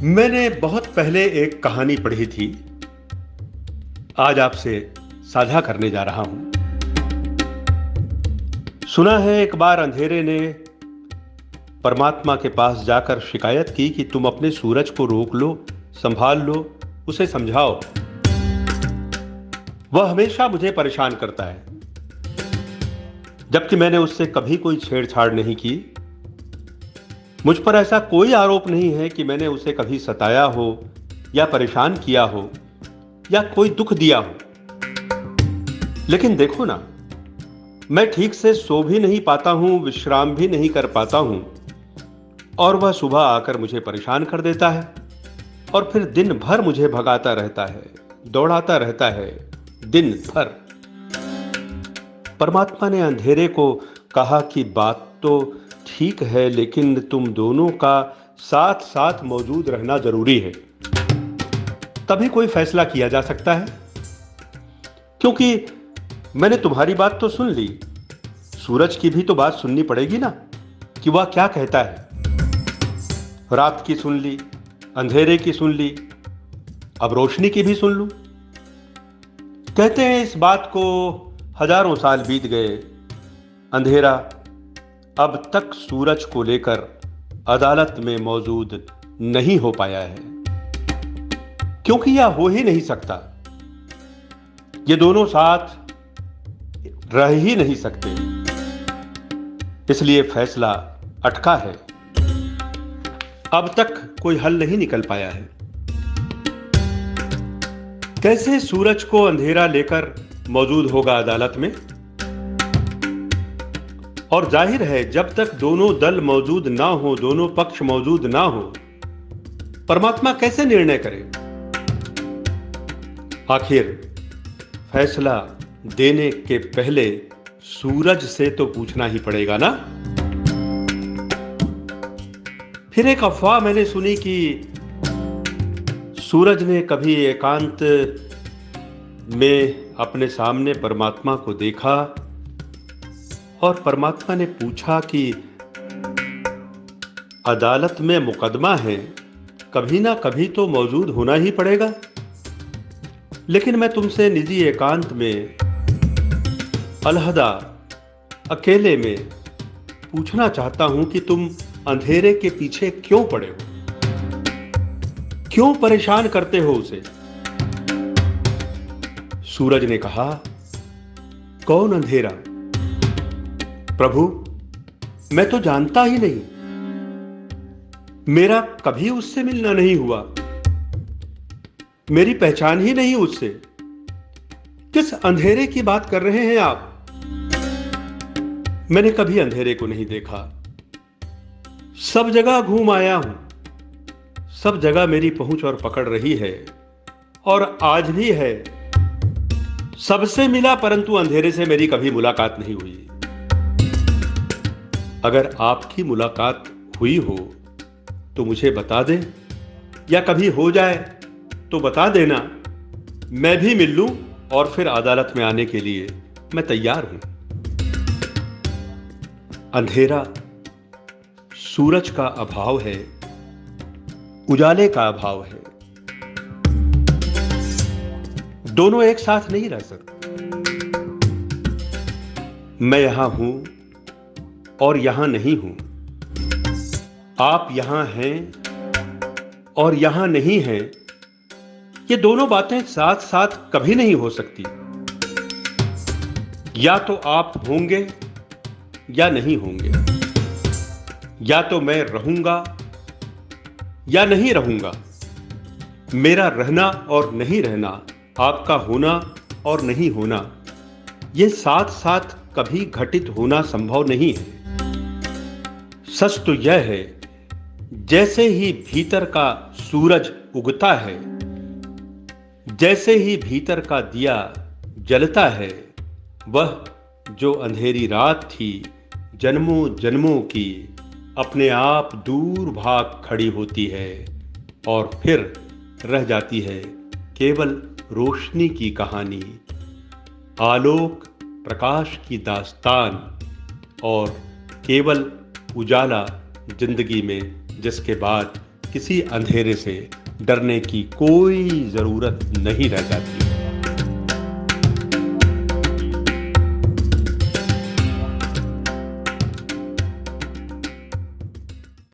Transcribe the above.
मैंने बहुत पहले एक कहानी पढ़ी थी। आज आपसे साझा करने जा रहा हूं। सुना है एक बार अंधेरे ने परमात्मा के पास जाकर शिकायत की कि तुम अपने सूरज को रोक लो, संभाल लो, उसे समझाओ। वह हमेशा मुझे परेशान करता है, जबकि मैंने उससे कभी कोई छेड़छाड़ नहीं की। मुझ पर ऐसा कोई आरोप नहीं है कि मैंने उसे कभी सताया हो या परेशान किया हो या कोई दुख दिया हो। लेकिन देखो ना, मैं ठीक से सो भी नहीं पाता हूं, विश्राम भी नहीं कर पाता हूं, और वह सुबह आकर मुझे परेशान कर देता है और फिर दिन भर मुझे भगाता रहता है, दौड़ाता रहता है दिन भर। परमात्मा ने अंधेरे को कहा कि बात तो ठीक है, लेकिन तुम दोनों का साथ साथ मौजूद रहना जरूरी है, तभी कोई फैसला किया जा सकता है। क्योंकि मैंने तुम्हारी बात तो सुन ली, सूरज की भी तो बात सुननी पड़ेगी ना, कि वह क्या कहता है। रात की सुन ली, अंधेरे की सुन ली, अब रोशनी की भी सुन लूं। कहते हैं इस बात को हजारों साल बीत गए, अंधेरा अब तक सूरज को लेकर अदालत में मौजूद नहीं हो पाया है, क्योंकि यह हो ही नहीं सकता। ये दोनों साथ रह ही नहीं सकते, इसलिए फैसला अटका है। अब तक कोई हल नहीं निकल पाया है। कैसे सूरज को अंधेरा लेकर मौजूद होगा अदालत में? और जाहिर है, जब तक दोनों दल मौजूद ना हो, दोनों पक्ष मौजूद ना हो, परमात्मा कैसे निर्णय करे? आखिर फैसला देने के पहले सूरज से तो पूछना ही पड़ेगा ना। फिर एक अफवाह मैंने सुनी कि सूरज ने कभी एकांत में अपने सामने परमात्मा को देखा और परमात्मा ने पूछा कि अदालत में मुकदमा है, कभी ना कभी तो मौजूद होना ही पड़ेगा। लेकिन मैं तुमसे निजी एकांत में, अलहदा, अकेले में पूछना चाहता हूं कि तुम अंधेरे के पीछे क्यों पड़े हो? क्यों परेशान करते हो उसे? सूरज ने कहा, कौन अंधेरा? प्रभु, मैं तो जानता ही नहीं, मेरा कभी उससे मिलना नहीं हुआ, मेरी पहचान ही नहीं उससे। किस अंधेरे की बात कर रहे हैं आप? मैंने कभी अंधेरे को नहीं देखा। सब जगह घूम आया हूं, सब जगह मेरी पहुंच और पकड़ रही है, और आज भी है। सबसे मिला, परंतु अंधेरे से मेरी कभी मुलाकात नहीं हुई। अगर आपकी मुलाकात हुई हो तो मुझे बता दें, या कभी हो जाए तो बता देना, मैं भी मिल लूं, और फिर अदालत में आने के लिए मैं तैयार हूं। अंधेरा सूरज का अभाव है, उजाले का अभाव है। दोनों एक साथ नहीं रह सकते। मैं यहां हूं और यहां नहीं हूं, आप यहां हैं और यहां नहीं हैं। ये दोनों बातें साथ साथ कभी नहीं हो सकती। या तो आप होंगे या नहीं होंगे, या तो मैं रहूंगा या नहीं रहूंगा। मेरा रहना और नहीं रहना, आपका होना और नहीं होना, ये साथ साथ कभी घटित होना संभव नहीं है। सच तो यह है, जैसे ही भीतर का सूरज उगता है, जैसे ही भीतर का दिया जलता है, वह जो अंधेरी रात थी जन्मों जन्मों की, अपने आप दूर भाग खड़ी होती है और फिर रह जाती है केवल रोशनी की कहानी, आलोक प्रकाश की दास्तान, और केवल उजाला जिंदगी में, जिसके बाद किसी अंधेरे से डरने की कोई जरूरत नहीं रह जाती।